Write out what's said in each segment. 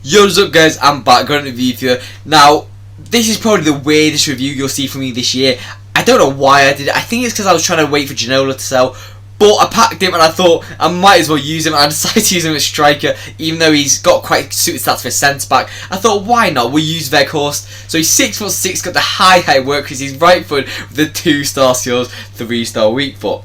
Yo, what's up guys, I'm back, got a review for you. Now, this is probably the weirdest review you'll see from me this year. I don't know why I did it. I think it's because I was trying to wait for JSzonda to sell. But I packed him and I thought I might as well use him. I decided to use him as striker, even though he's got quite suited stats for centre back. I thought, why not? We'll use Weghorst. So he's 6'6", got the high work because he's right foot with the 2-star skills, 3-star weak foot.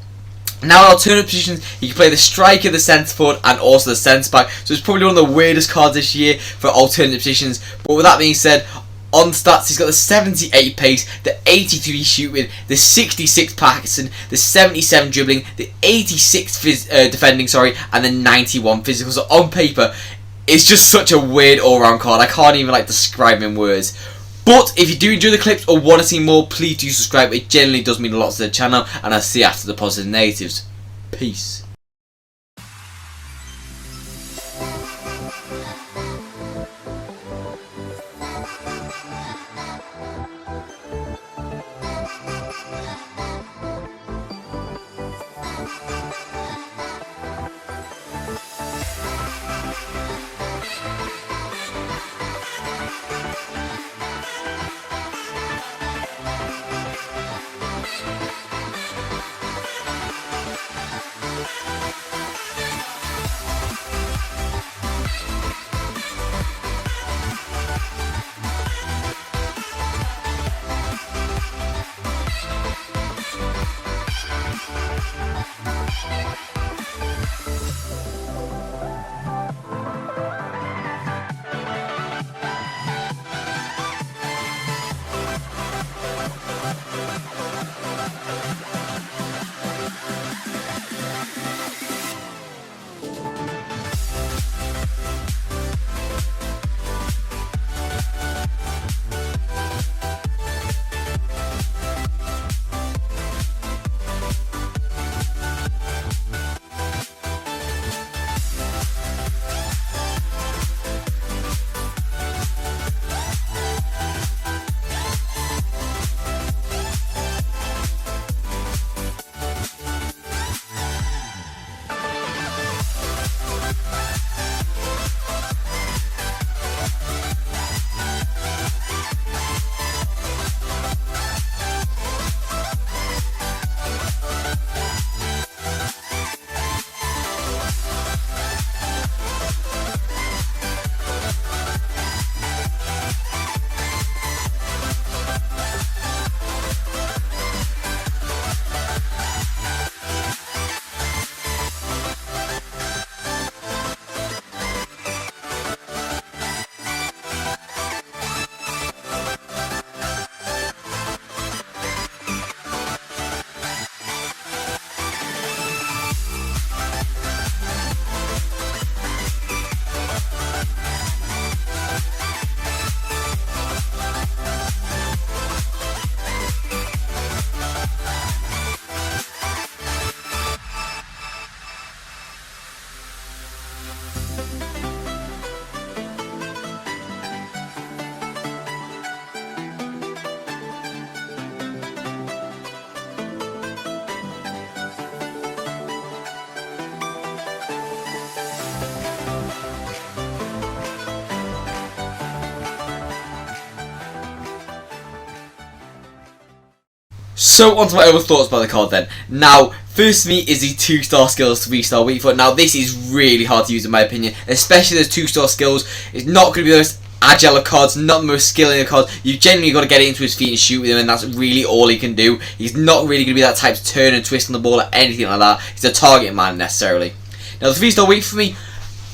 Now in alternate positions, he can play the striker, the centre forward, and also the centre back. So it's probably one of the weirdest cards this year for alternate positions. But with that being said, on stats, he's got the 78 pace, the 83 shooting, the 66 passing, the 77 dribbling, the 86 defending, and the 91 physical. So on paper, it's just such a weird all-round card. I can't even describe him in words. But if you do enjoy the clips or want to see more, please do subscribe. It generally does mean a lot to the channel, and I'll see you after the positives and negatives. Peace. So on to my other thoughts about the card then. Now, first to me is the 2-star skills, 3-star weak foot. Now this is really hard to use in my opinion, especially those 2-star skills. It's not going to be the most agile of cards, not the most skill in the cards. You've generally got to get it into his feet and shoot with him, and that's really all he can do. He's not really going to be that type to turn and twist on the ball or anything like that. He's a target man necessarily. Now the 3-star weak for me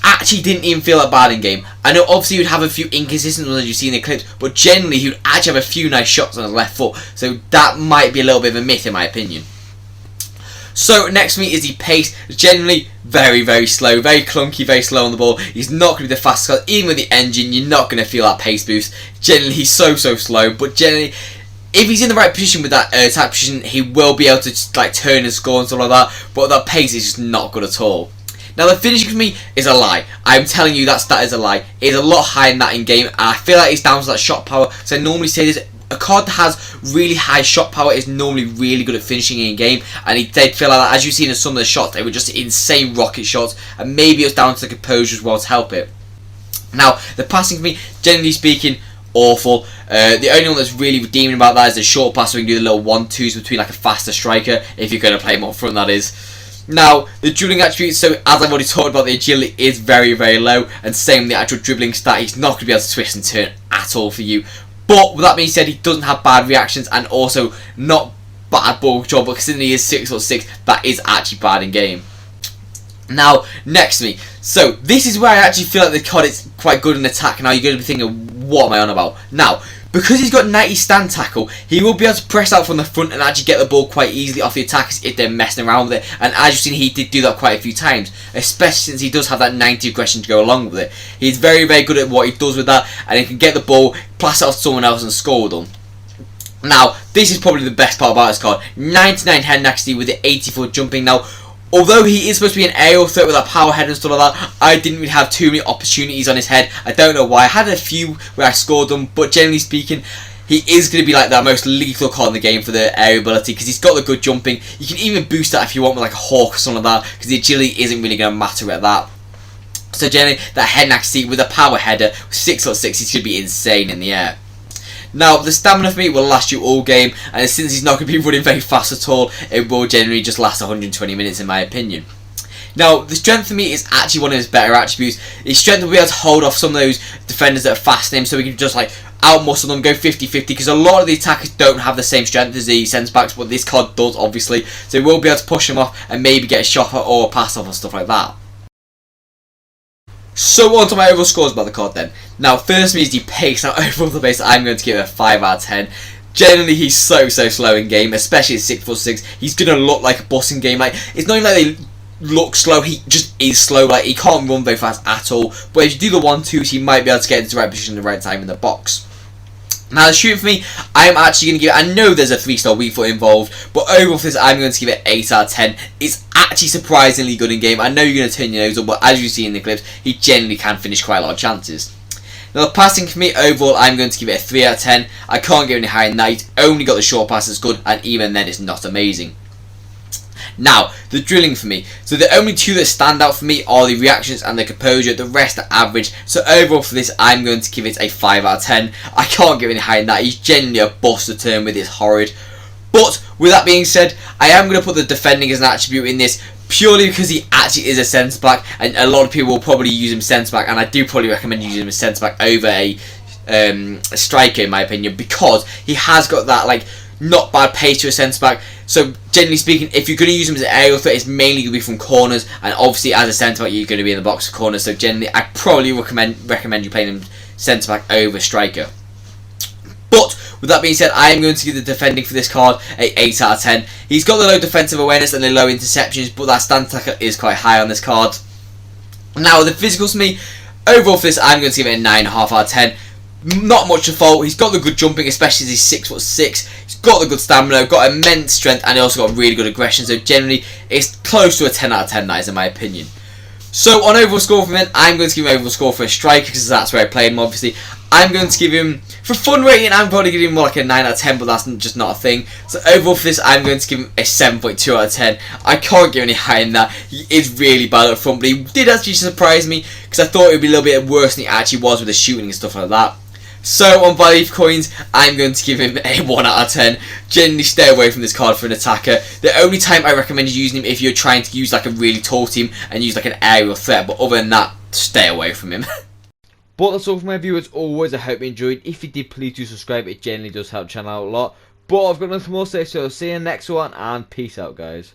actually didn't even feel that bad in game. I know obviously he would have a few inconsistent ones as you see in the clips, but generally he would actually have a few nice shots on his left foot, so that might be a little bit of a myth in my opinion. So next to me is the pace. Generally very slow, very clunky, very slow on the ball. He's not going to be the fastest card. Even with the engine, you're not going to feel that pace boost. Generally he's so slow, but generally if he's in the right position with that attack position, he will be able to turn and score and stuff like that, but that pace is just not good at all. Now the finishing for me is a lie. I'm telling you that stat is a lie. It is a lot higher than that in game, and I feel like it's down to that shot power. So I normally say this, a card that has really high shot power is normally really good at finishing in game, and he did feel like that. As you've seen in some of the shots, they were just insane rocket shots, and maybe it was down to the composure as well to help it. Now, the passing for me, generally speaking, awful. The only one that's really redeeming about that is the short pass, so we can do the little 1-2s between like a faster striker, if you're going to play him up front, that is. Now, the dribbling attributes, so as I've already talked about, the agility is very, very low, and same with the actual dribbling stat, he's not going to be able to twist and turn at all for you. But, with that being said, he doesn't have bad reactions, and also not bad ball control, but considering he is 6'6", that is actually bad in game. Now, next to me. So, this is where I actually feel like the card is quite good in attack. Now, you're going to be thinking, what am I on about? Now, because he's got 90 stand tackle, he will be able to press out from the front and actually get the ball quite easily off the attackers if they're messing around with it. And as you've seen, he did do that quite a few times, especially since he does have that 90 aggression to go along with it. He's very, very good at what he does with that, and he can get the ball, pass it off to someone else and score with them. Now, this is probably the best part about this card. 99 head accuracy with the 84 jumping. Now, although he is supposed to be an aerial threat with that power head and stuff like that, I didn't really have too many opportunities on his head. I don't know why. I had a few where I scored them, but generally speaking, he is going to be like the most lethal card in the game for the aerial ability, because he's got the good jumping. You can even boost that if you want with like a hawk or something like that, because the agility isn't really going to matter at that. So generally, that head accuracy with a power header, 6'6", he's going to be insane in the air. Now, the stamina for me will last you all game, and since he's not going to be running very fast at all, it will generally just last 120 minutes in my opinion. Now, the strength for me is actually one of his better attributes. His strength will be able to hold off some of those defenders that are fast in him, so we can just like outmuscle them, go 50-50, because a lot of the attackers don't have the same strength as the centre backs, but this card does, obviously, so we will be able to push them off and maybe get a shot or a pass off and stuff like that. So on to my overall scores about the card then. Now, first is the pace. Now, overall the pace, I'm going to give it a 5 out of 10. Generally, he's so slow in game, especially at 6'6". He's going to look like a boss in game. Like, it's not even like they look slow, he just is slow. Like, he can't run very fast at all. But if you do the 1-2s, he might be able to get into the right position at the right time in the box. Now, the shooting for me, I'm actually going to give it, I know there's a 3-star weak foot involved, but overall for this, I'm going to give it 8 out of 10. It's actually surprisingly good in game. I know you're going to turn your nose up, but as you see in the clips, he generally can finish quite a lot of chances. Now, the passing for me, overall, I'm going to give it a 3 out of 10. I can't give it any higher than that. He's only got the short pass that's good, and even then, it's not amazing. Now, the drilling for me. So the only two that stand out for me are the reactions and the composure. The rest are average. So overall for this, I'm going to give it a 5 out of 10. I can't give it any higher than that. He's genuinely a boss to turn with. It's horrid. But with that being said, I am going to put the defending as an attribute in this, purely because he actually is a centre back, and a lot of people will probably use him centre back, and I do probably recommend using him as centre back over a striker in my opinion, because he has got that like not bad pace to a centre back. So generally speaking, if you're going to use him as an aerial threat, it's mainly going to be from corners, and obviously as a centre back you're going to be in the box for corners. So generally, I probably recommend you playing him centre back over striker. But with that being said, I am going to give the defending for this card a 8 out of 10. He's got the low defensive awareness and the low interceptions, but that stand tackle is quite high on this card. Now, the physicals for me, overall for this, I'm going to give it a 9.5 out of 10. Not much to fault. He's got the good jumping, especially as he's 6'6". He's got the good stamina, got immense strength, and he also got really good aggression. So generally, it's close to a 10 out of 10, that is in my opinion. So on overall score for him, I'm going to give him overall score for a striker, because that's where I played him, obviously. I'm going to give him, for fun rating, I'm probably giving him more like a 9 out of 10, but that's just not a thing. So overall for this, I'm going to give him a 7.2 out of 10. I can't give any higher than that. He is really bad up front, but he did actually surprise me, because I thought it would be a little bit worse than he actually was with the shooting and stuff like that. So on value for coins, I'm going to give him a 1 out of 10. Generally stay away from this card for an attacker. The only time I recommend you using him if you're trying to use like a really tall team and use like an aerial threat, but other than that, stay away from him. But that's all for my viewers. Always, I hope you enjoyed. If you did, please do subscribe. It generally does help the channel out a lot. But I've got nothing more to say, so I'll see you in the next one, and peace out, guys.